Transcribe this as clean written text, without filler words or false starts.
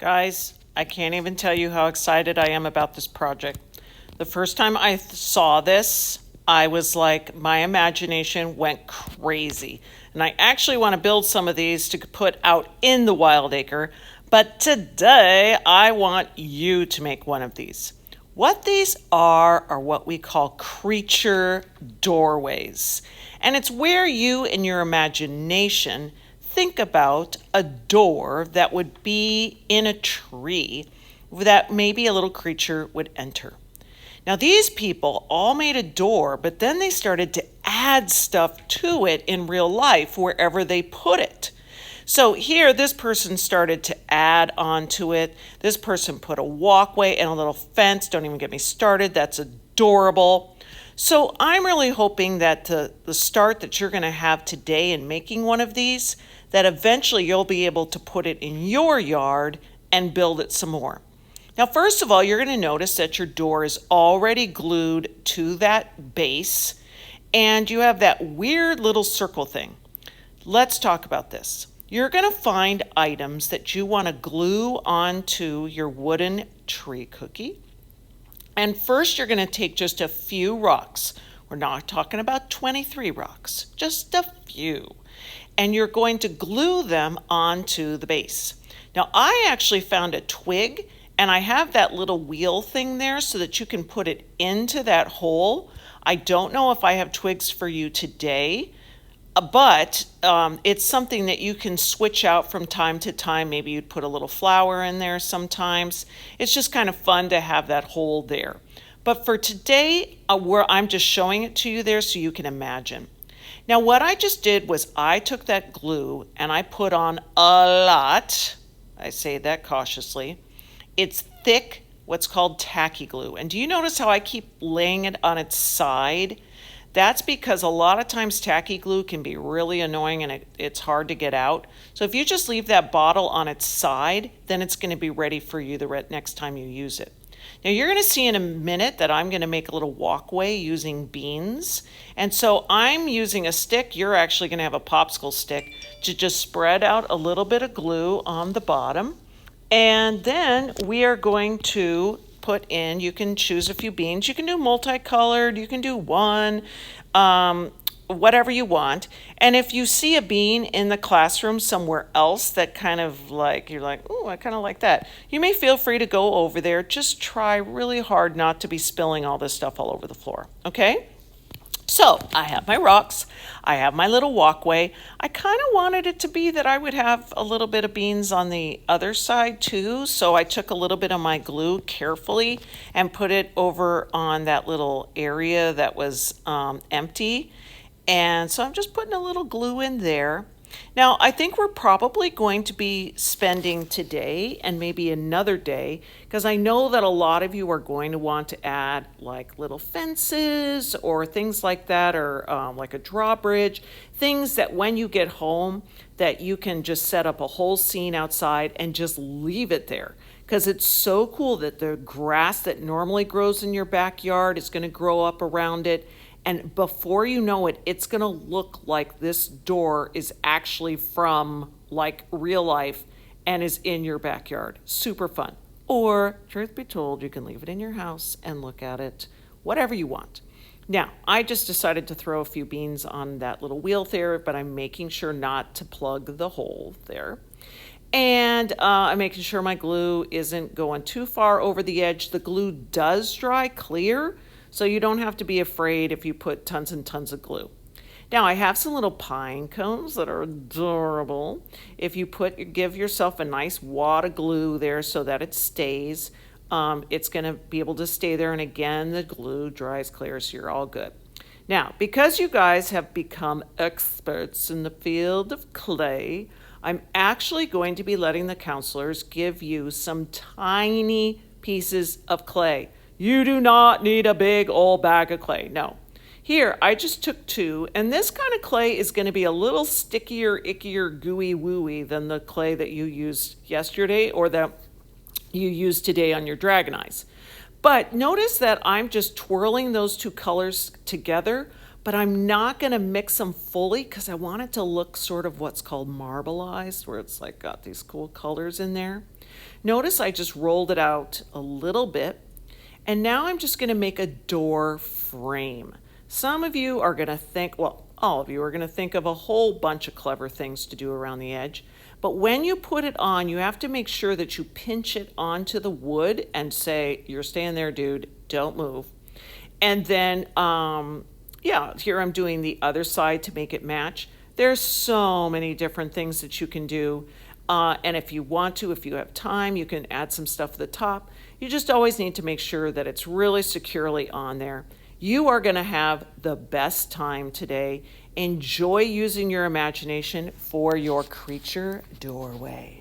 Guys, I can't even tell you how excited I am about this project. The first time I saw this, I was like, my imagination went crazy. And I actually want to build some of these to put out in the wild acre. But today, I want you to make one of these. What these are what we call creature doorways. And it's where you, in your imagination, think about a door that would be in a tree that maybe a little creature would enter. Now, these people all made a door, but then they started to add stuff to it in real life wherever they put it. So here, this person started to add on to it. This person put a walkway and a little fence. Don't even get me started. That's adorable. So I'm really hoping that the start that you're going to have today in making one of these, that eventually you'll be able to put it in your yard and build it some more. Now, first of all, you're going to notice that your door is already glued to that base, and you have that weird little circle thing. Let's talk about this. You're going to find items that you want to glue onto your wooden tree cookie. And first, you're going to take just a few rocks. We're not talking about 23 rocks, just a few. And you're going to glue them onto the base. Now, I actually found a twig, and I have that little wheel thing there so that you can put it into that hole. I don't know if I have twigs for you today, but it's something that you can switch out from time to time. Maybe you'd put a little flower in there sometimes. It's just kind of fun to have that hole there. But for today, I'm just showing it to you there so you can imagine. Now, what I just did was I took that glue and I put on a lot. I say that cautiously. It's thick, what's called tacky glue. And do you notice how I keep laying it on its side? That's because a lot of times tacky glue can be really annoying and it's hard to get out. So if you just leave that bottle on its side, then it's going to be ready for you the next time you use it. Now you're going to see in a minute that I'm going to make a little walkway using beans. And so I'm using a stick. You're actually going to have a popsicle stick to just spread out a little bit of glue on the bottom. And then we are going to put in, you can choose a few beans. You can do multicolored, you can do one, whatever you want. And if you see a bean in the classroom somewhere else that kind of like, you're like, oh, I kind of like that, you may feel free to go over there. Just try really hard not to be spilling all this stuff all over the floor, okay? So I have my rocks, I have my little walkway. I kind of wanted it to be that I would have a little bit of beans on the other side too. So I took a little bit of my glue carefully and put it over on that little area that was empty. And so I'm just putting a little glue in there. Now, I think we're probably going to be spending today and maybe another day, because I know that a lot of you are going to want to add like little fences or things like that, or like a drawbridge, things that when you get home that you can just set up a whole scene outside and just leave it there. Because it's so cool that the grass that normally grows in your backyard is going to grow up around it. And before you know it, it's going to look like this door is actually from like real life and is in your backyard. Super fun. Or, truth be told, you can leave it in your house and look at it, whatever you want. Now, I just decided to throw a few beans on that little wheel there, but I'm making sure not to plug the hole there. And I'm making sure my glue isn't going too far over the edge. The glue does dry clear, so you don't have to be afraid if you put tons and tons of glue. Now I have some little pine cones that are adorable. If you give yourself a nice wad of glue there so that it stays, it's going to be able to stay there. And again, the glue dries clear, so you're all good. Now, because you guys have become experts in the field of clay, I'm actually going to be letting the counselors give you some tiny pieces of clay. You do not need a big old bag of clay. No. Here, I just took two, and this kind of clay is going to be a little stickier, ickier, gooey wooey than the clay that you used yesterday or that you used today on your dragon eyes. But notice that I'm just twirling those two colors together, but I'm not going to mix them fully because I want it to look sort of what's called marbleized, where it's like got these cool colors in there. Notice I just rolled it out a little bit. And now I'm just going to make a door frame. Some of you are going to think, well, all of you are going to think of a whole bunch of clever things to do around the edge. But when you put it on, you have to make sure that you pinch it onto the wood and say, you're staying there, dude, don't move. And then, yeah, here I'm doing the other side to make it match. There's so many different things that you can do. And if you want to, if you have time, you can add some stuff at the top. You just always need to make sure that it's really securely on there. You are going to have the best time today. Enjoy using your imagination for your creature doorway.